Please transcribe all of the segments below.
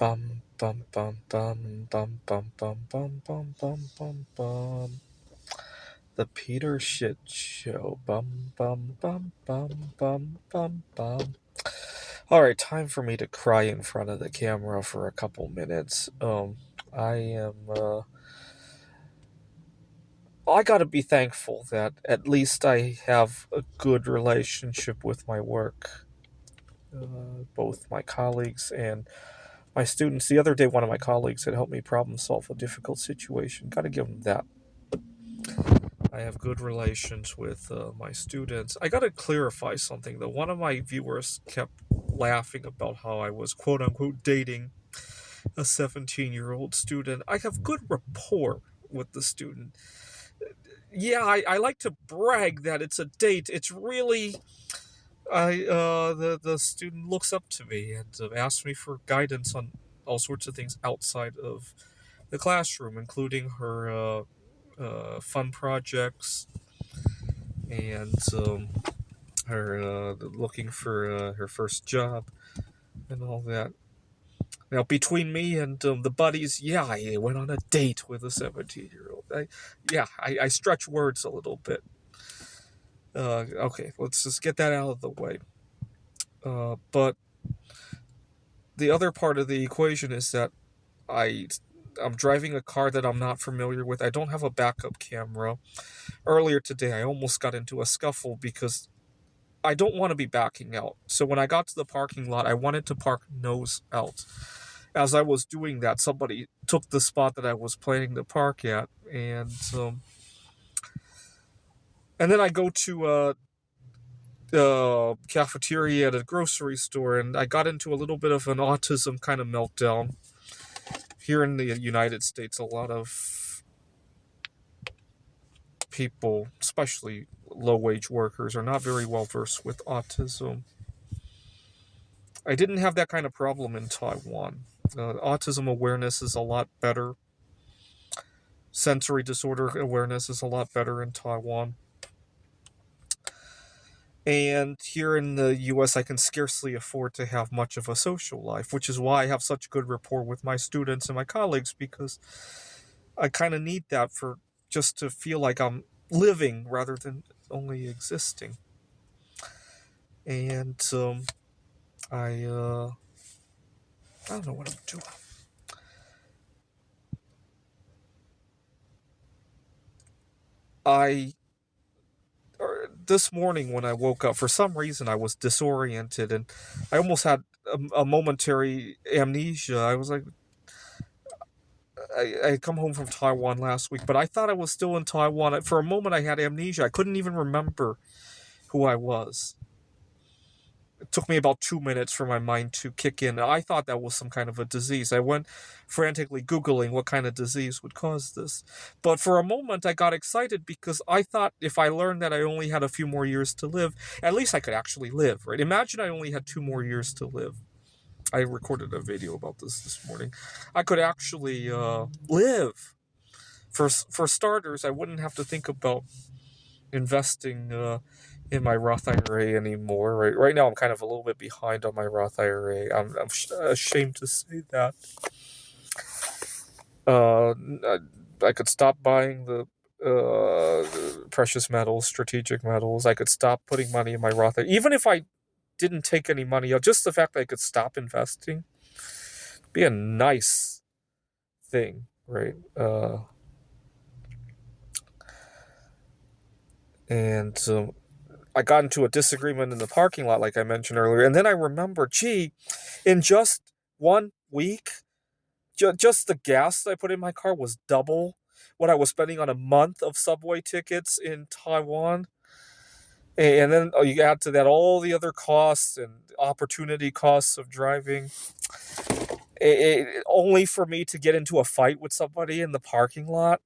Bum bum bum bum bum bum bum bum bum bum bum bum. The Peter Shit Show. Bum bum bum bum bum bum bum. All right, time for me to cry in front of the camera for a couple minutes. I am. I gotta be thankful that at least I have a good relationship with my work, both my colleagues and my students. The other day, one of my colleagues had helped me problem solve a difficult situation. Gotta give them that. I have good relations with my students. I gotta clarify something though. One of my viewers kept laughing about how I was quote unquote dating a 17-year-old student. I have good rapport with the student. Yeah, I like to brag that it's a date. It's really the student looks up to me and asks me for guidance on all sorts of things outside of the classroom, including her fun projects and her looking for her first job and all that. Now, between me and the buddies, yeah, I went on a date with a 17-year-old. I stretch words a little bit. Okay, let's just get that out of the way. But the other part of the equation is that I I'm driving a car that I'm not familiar with. I don't have a backup camera. Earlier today, I almost got into a scuffle because I don't want to be backing out. So when I got to the parking lot, I wanted to park nose out. As I was doing that, somebody took the spot that I was planning to park at, and then I go to a cafeteria at a grocery store, and I got into a little bit of an autism kind of meltdown. Here in the United States, a lot of people, especially low-wage workers, are not very well versed with autism. I didn't have that kind of problem in Taiwan. Autism awareness is a lot better. Sensory disorder awareness is a lot better in Taiwan. And here in the US, I can scarcely afford to have much of a social life, which is why I have such good rapport with my students and my colleagues, because I kind of need that for just to feel like I'm living rather than only existing. And I, uh, I don't know what I'm doing. I This morning when I woke up, for some reason I was disoriented and I almost had a momentary amnesia. I was like, I had come home from Taiwan last week, but I thought I was still in Taiwan. For a moment, I had amnesia. I couldn't even remember who I was. It took me about 2 minutes for my mind to kick in. I thought that was some kind of a disease. I went frantically Googling what kind of disease would cause this. But for a moment, I got excited because I thought if I learned that I only had a few more years to live, at least I could actually live, right? Imagine I only had 2 more years to live. I recorded a video about this morning. I could actually live. For starters, I wouldn't have to think about investing in my Roth IRA anymore. Right now, I'm kind of a little bit behind on my Roth IRA. I'm ashamed to say that. Uh, I could stop buying the precious metals, strategic metals. I could stop putting money in my Roth IRA. Even if I didn't take any money out, just the fact that I could stop investing be a nice thing, right? And I got into a disagreement in the parking lot, like I mentioned earlier, and then I remembered, gee, in just 1 week, just the gas that I put in my car was double what I was spending on a month of subway tickets in Taiwan. And then you add to that all the other costs and opportunity costs of driving. Only for me to get into a fight with somebody in the parking lot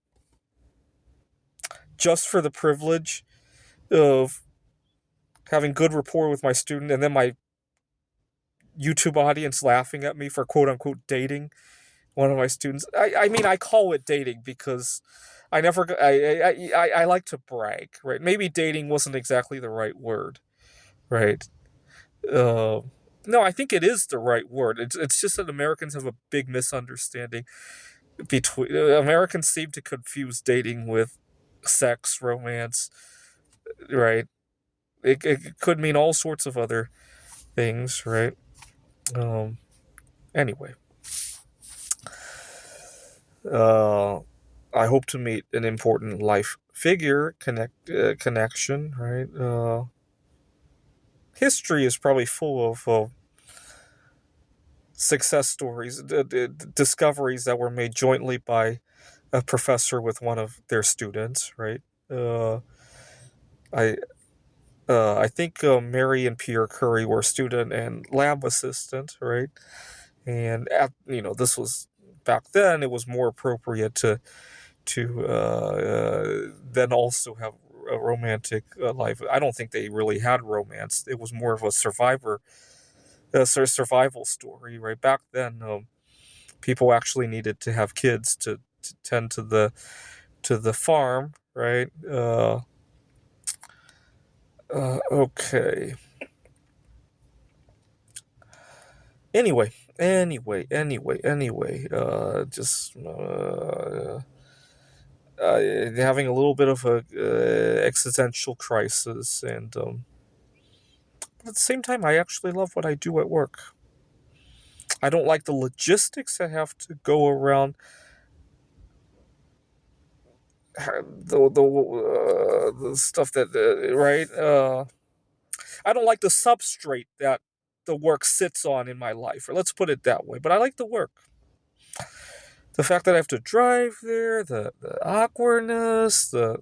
just for the privilege of having good rapport with my student, and then my YouTube audience laughing at me for quote unquote dating one of my students. I mean, I call it dating because I never, I like to brag, right? Maybe dating wasn't exactly the right word, right? Uh, No, I think it is the right word. It's just that Americans have a big misunderstanding between Americans seem to confuse dating with sex, romance, right? It could mean all sorts of other things, right? Um. Anyway, uh, I hope to meet an important life figure connection, right? History is probably full of success stories, discoveries that were made jointly by a professor with one of their students, right? Uh, I I think Mary and Pierre Curie were student and lab assistant, right? And this was back then. It was more appropriate to then also have a romantic life. I don't think they really had romance. It was more of a survival story, right? Back then, people actually needed to have kids to tend to the farm, right? Okay. Anyway. Just having a little bit of a existential crisis, and but at the same time, I actually love what I do at work. I don't like the logistics I have to go around the stuff that right. I don't like the substrate that the work sits on in my life, or let's put it that way. But I like the work. The fact that I have to drive there, the awkwardness, the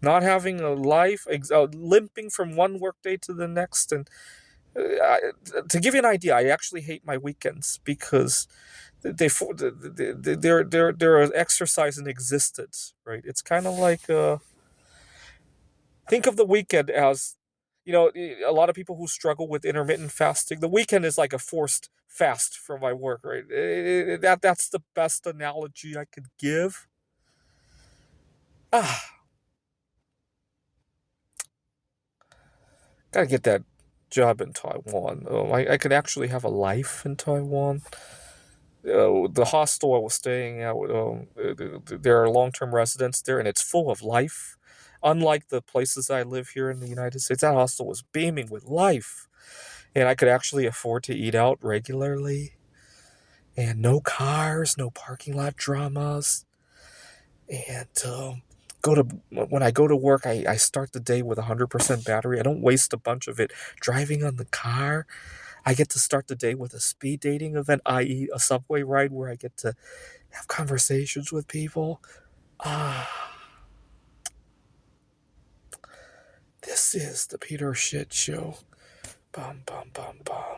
not having a life, limping from one workday to the next, and I, to give you an idea, I actually hate my weekends because they're an exercise in existence, right? It's kind of like think of the weekend as a lot of people who struggle with intermittent fasting. The weekend is like a forced fast from my work, right? That's the best analogy I could give. Ah, gotta get that job in Taiwan. I could actually have a life in Taiwan. The hostel I was staying at, there are long-term residents there, and it's full of life. Unlike the places I live here in the United States, that hostel was beaming with life, and I could actually afford to eat out regularly, and no cars, no parking lot dramas, and go to when I go to work, I start the day with 100% battery. I don't waste a bunch of it driving on the car. I get to start the day with a speed dating event, i.e., a subway ride where I get to have conversations with people. Ah, this is the Peter Shit Show. Bum, bum, bum, bum.